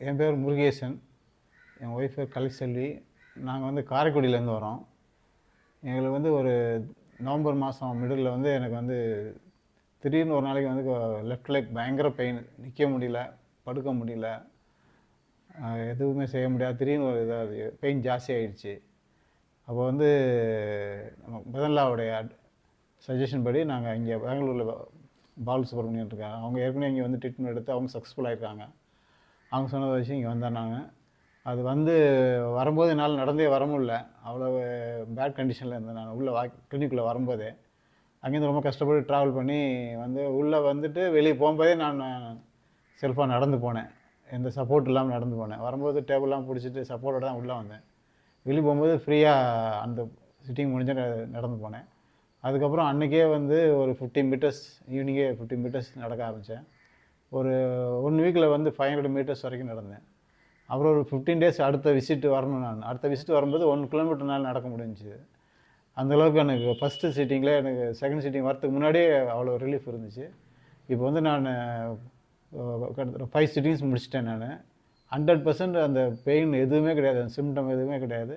என் பேர் முருகேசன், என் ஒய்ஃப் பேர் கலைச்செல்வி. நாங்கள் வந்து காரைக்குடியிலேருந்து வரோம். எங்களுக்கு வந்து ஒரு நவம்பர் மாதம் மிடில் வந்து எனக்கு வந்து திடீர்னு ஒரு நாளைக்கு வந்து லெஃப்ட் லெக் பயங்கர பெயின், நிற்க முடியல, படுக்க முடியல, எதுவுமே செய்ய முடியாது. திடீர்னு ஒரு இதாவது பெயின் ஜாஸ்தி ஆகிடுச்சு. அப்போ வந்து நம்ம முதல்லாவுடைய சஜஷன் படி நாங்கள் இங்கே பெங்களூரில் பால் சுப்ரமணியன் இருக்காங்க. அவங்க ஏற்கனவே இங்கே வந்து ட்ரீட்மெண்ட் எடுத்து அவங்க சக்ஸஸ்ஃபுல்லாக இருக்காங்க. அவங்க சொன்னதை வச்சு இங்கே வந்தாங்க. அது வந்து வரும்போது என்னால் நடந்தே வர முடியல, அவ்வளோ பேட் கண்டிஷனில் இருந்தேன். நான் உள்ளே கிளினிக்குள்ளே வரும்போதே அங்கேருந்து ரொம்ப கஷ்டப்பட்டு ட்ராவல் பண்ணி வந்து உள்ளே வந்துட்டு வெளியே போகும்போதே நான் செல்ஃபாக நடந்து போனேன், எந்த சப்போர்ட் இல்லாமல் நடந்து போனேன். வரும்போது டேபிள்லாம் பிடிச்சிட்டு சப்போர்ட்டோட தான் உள்ளே வந்தேன். வெளியே போகும்போது ஃப்ரீயாக அந்த சிட்டிங் முடிஞ்சு நடந்து போனேன். அதுக்கப்புறம் அன்றைக்கே வந்து ஒரு 15 மீட்டர்ஸ், ஈவினிங்கே 15 மீட்டர்ஸ் நடக்க ஆரம்பித்தேன். ஒரு 1 வீக்கில் வந்து 500 மீட்டர்ஸ் வரைக்கும் நடந்தேன். அப்புறம் ஒரு 15 டேஸ் அடுத்த விசிட் வரணும். நான் அடுத்த விசிட் வரும்போது 1 கிலோமீட்டர்னால நடக்க முடிஞ்சுது. அந்தளவுக்கு எனக்கு ஃபஸ்ட்டு சீட்டிங்கில், எனக்கு செகண்ட் சீட்டிங் வரத்துக்கு முன்னாடியே அவ்வளோ ரிலீஃப் இருந்துச்சு. இப்போ வந்து நான் கிட்டத்தட்ட 5 சிட்டிங்ஸ் முடிச்சிட்டேன். நான் 100% அந்த பெயின் எதுவுமே கிடையாது, அந்த சிம்டம் எதுவுமே கிடையாது.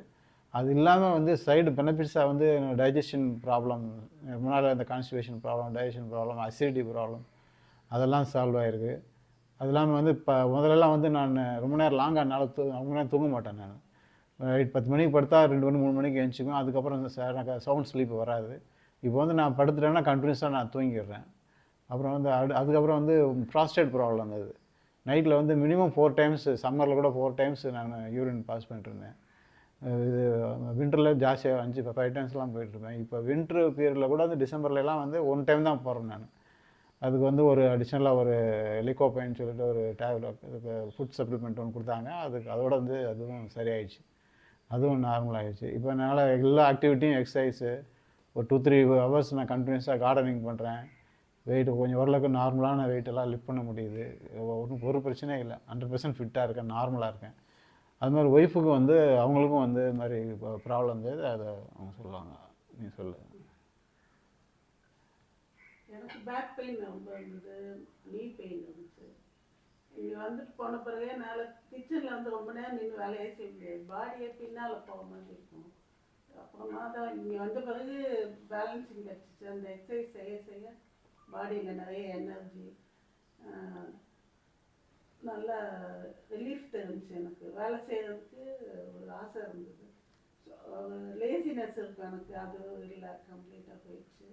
அது இல்லாமல் வந்து சைடு பெனிஃபிட்ஸாக வந்து டைஜஷன் ப்ராப்ளம், முன்னால் இந்த constipation problem, digestion problem, acidity problem அதெல்லாம் சால்வ் ஆகிருக்கு. அது இல்லாமல் வந்து இப்போ முதல்லலாம் வந்து நான் ரொம்ப நேரம் லாங்காக ரொம்ப நேரம் தூங்க மாட்டேன். நான் நைட் 10 மணிக்கு படுத்தா 2 மணி 3 மணிக்கு எழுந்திரிக்கும். அதுக்கப்புறம் எனக்கு சவுண்ட் ஸ்லீப் வராது. இப்போ வந்து நான் படுத்துட்டேன்னா கண்டினியூஸாக நான் தூங்கிடுறேன். அப்புறம் வந்து அதுக்கப்புறம் வந்து ப்ராஸ்டேட் ப்ராப்ளம் வந்தது. நைட்டில் வந்து மினிமம் 4 டைம்ஸ், சம்மரில் கூட 4 டைம்ஸ் நான் யூரின் பாஸ் பண்ணிட்டுருந்தேன். இது வின்டரில் ஜாஸ்தியாக 5 டைம்ஸ்லாம் போயிட்டுருப்பேன். இப்போ வின்ட்ரு பீரியடில் கூட வந்து டிசம்பர்லலாம் வந்து 1 டைம் தான் போகிறேன் நான். அதுக்கு வந்து ஒரு அடிஷ்னலாக ஒரு லிகோபைன்னு சொல்லிட்டு ஒரு டேப்லெட், இதுக்கு ஃபுட் சப்ளிமெண்ட் ஒன்று கொடுத்தாங்க. அதோட வந்து அதுவும் சரியாயிடுச்சு, அதுவும் நார்மல் ஆகிடுச்சு. இப்போ என்னால் எல்லா ஆக்டிவிட்டியும், எக்ஸசைஸு ஒரு 2-3 ஹவர்ஸ் நான் கண்டினியூஸாக கார்டனிங் பண்ணுறேன். வெயிட் கொஞ்சம் ஓரளவுக்கு நார்மலான வெயிட்டெல்லாம் லிஃப்ட் பண்ண முடியுது. ஒரு பிரச்சனையும் இல்லை, 100% ஃபிட்டாக இருக்கேன், நார்மலாக இருக்கேன். அது மாதிரி ஒய்ஃபுக்கும் வந்து அவங்களுக்கும் வந்து இது மாதிரி ப்ராப்ளம் இருந்தது. அதை அவங்க சொல்லுவாங்க. நீ சொல்லு. எனக்கு பேக் பெயின் ரொம்ப இருந்தது, நீ பெயின் இருந்துச்சு. இங்கே வந்துட்டு போன பிறகு என்னால் கிச்சனில் வந்து ரொம்ப நேரம் நின்று வேலையே செய்ய முடியாது, பாடியே பின்னால் போக மாதிரி இருக்கும். அப்புறமா தான் இங்கே வந்த பிறகு பேலன்சிங் கிடச்சிச்சு. அந்த எக்ஸசைஸ் செய்ய செய்ய பாடியில் நிறைய எனர்ஜி, நல்ல ரிலீஃப் தெரிஞ்சிச்சு. எனக்கு வேலை செய்கிறதுக்கு ஒரு ஆசை இருந்தது. லேசினஸ் இருக்கு எனக்கு, அது இல்லை, கம்ப்ளீட்டாக போயிடுச்சு.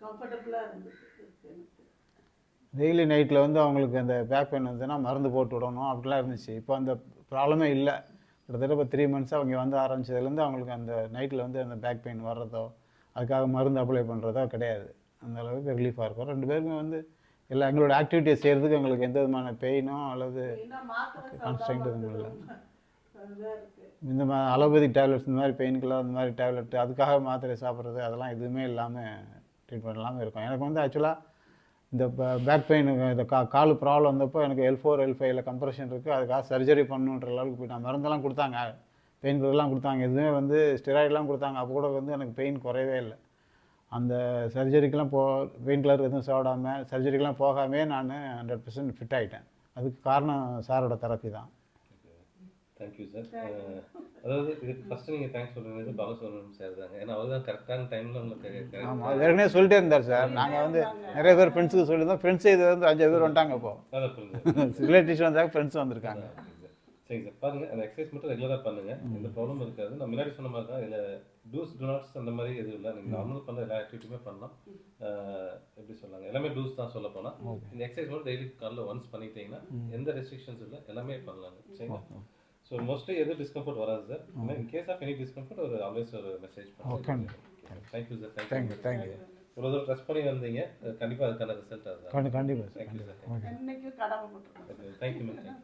கம்ஃபர்டபுளாக இருந்துச்சு எனக்கு. டெய்லி நைட்டில் வந்து அவங்களுக்கு அந்த பேக் பெயின் வந்துன்னா மருந்து போட்டு விடணும் அப்படிலாம் இருந்துச்சு. இப்போ அந்த ப்ராப்ளமே இல்லை. கிட்டத்தட்ட இப்போ 3 மந்த்ஸாக அவங்க வந்து ஆரம்பித்ததுலேருந்து அவங்களுக்கு அந்த நைட்டில் வந்து அந்த பேக் பெயின் வர்றதோ, அதுக்காக மருந்து அப்ளை பண்ணுறதோ கிடையாது. அந்த அளவுக்கு ரிலீஃபாக இருக்கும். 2 பேருமே வந்து எல்லாம் எங்களோட ஆக்டிவிட்டியை செய்கிறதுக்கு எங்களுக்கு எந்த விதமான பெயினோ அல்லது கான்ஸ்டன்ட் எதுவும் இல்லை. இந்த மாதிரி அலோபதிக் டேப்லெட்ஸ், இந்த மாதிரி பெயின் கில்லர், அந்த மாதிரி டேப்லெட், அதுக்காக மாத்திரை சாப்பிட்றது, அதெல்லாம் எதுவுமே இல்லாமல் ட்ரீட்மெண்ட் இல்லாமல் இருக்கும். எனக்கு வந்து ஆக்சுவலாக இந்த பேக் பெயின், இந்த கால் ப்ராப்ளம் வந்தப்போ எனக்கு L4 L5ல கம்ப்ரெஷன் இருக்குது. அதுக்காக சர்ஜரி பண்ணுன்ற அளவுக்கு போய்ட்டாங்க. மருந்தெல்லாம் கொடுத்தாங்க, பெயின் கில்லர்லாம் கொடுத்தாங்க, எதுவுமே வந்து ஸ்டெராய்டெலாம் கொடுத்தாங்க. அப்போ கூட வந்து எனக்கு பெயின் குறையவே இல்லை. அந்த சர்ஜரிக்கெலாம் பெயின் கில்லர் எதுவும் சாப்பிடாமல் சர்ஜரிக்கெலாம் போகாமே நான் 100% ஃபிட் ஆகிட்டேன். அதுக்கு காரணம் சாரோட தெரப்பி தான். Thank you sir. அதாவது இதுக்கு ஃபஸ்ட்டு நீங்கள் தேங்க்ஸ் சொல்லுறது பாலசுப்ரமணியம் சார் தாங்க. ஏன்னா அவர் தான் கரெக்டான டைமில் உங்களுக்கு. ஆமாம், அது ஏற்கனவே சொல்லிட்டே இருந்தார் சார். நாங்கள் வந்து நிறைய பேர் ஃப்ரெண்ட்ஸுக்கு சொல்லியிருந்தோம். ஃப்ரெண்ட்ஸே இது வந்து 5 பேர் வந்துட்டாங்க. இப்போது ரிலேட்டிவ்ஸ் வந்தாங்க, ஃப்ரெண்ட்ஸும் வந்திருக்காங்க. சரி சார், பாருங்கள், அந்த எக்ஸசைஸ் மட்டும் ரெகுலராக பண்ணுங்கள், இந்த ப்ராப்ளம் இருக்காது. நான் முன்னாடி சொன்ன மாதிரி தான், இதில் டூஸ் டூநாட்ஸ் அந்த மாதிரி எதுவும் இல்லை. நீங்கள் நார்மல் பண்ணுற எல்லா ஆக்டிவிட்டியுமே பண்ணலாம். எப்படி சொல்லாங்க, எல்லாமே டூஸ் தான் சொல்ல போனால். இந்த எக்ஸசைஸ் மட்டும் டெய்லி காலையில் ஒன்ஸ் பண்ணிட்டீங்கன்னா எந்த ரெஸ்ட்ரிக்ஷன்ஸ் இல்லை, எல்லாமே பண்ணலாங்க. சரிங்களா? ஸோ மோஸ்ட்லி எதுவும் டிஸ்கம்ஃபர்ட் வராது சார். In case of any discomfort ஒரு ஆல்வேஸ் ஒரு மெசேஜ் பண்ணுங்க. Thank you sir. தேங்க்யூ. இவ்வளோ தூரம் ட்ரெஸ் பண்ணி வந்தீங்க, கண்டிப்பாக அதுக்கான ரிசல்ட் அதுதான். கண்டிப்பாக. Thank you sir. இன்னைக்கு கடமை போட்டுருக்கோம். Thank you ma'am.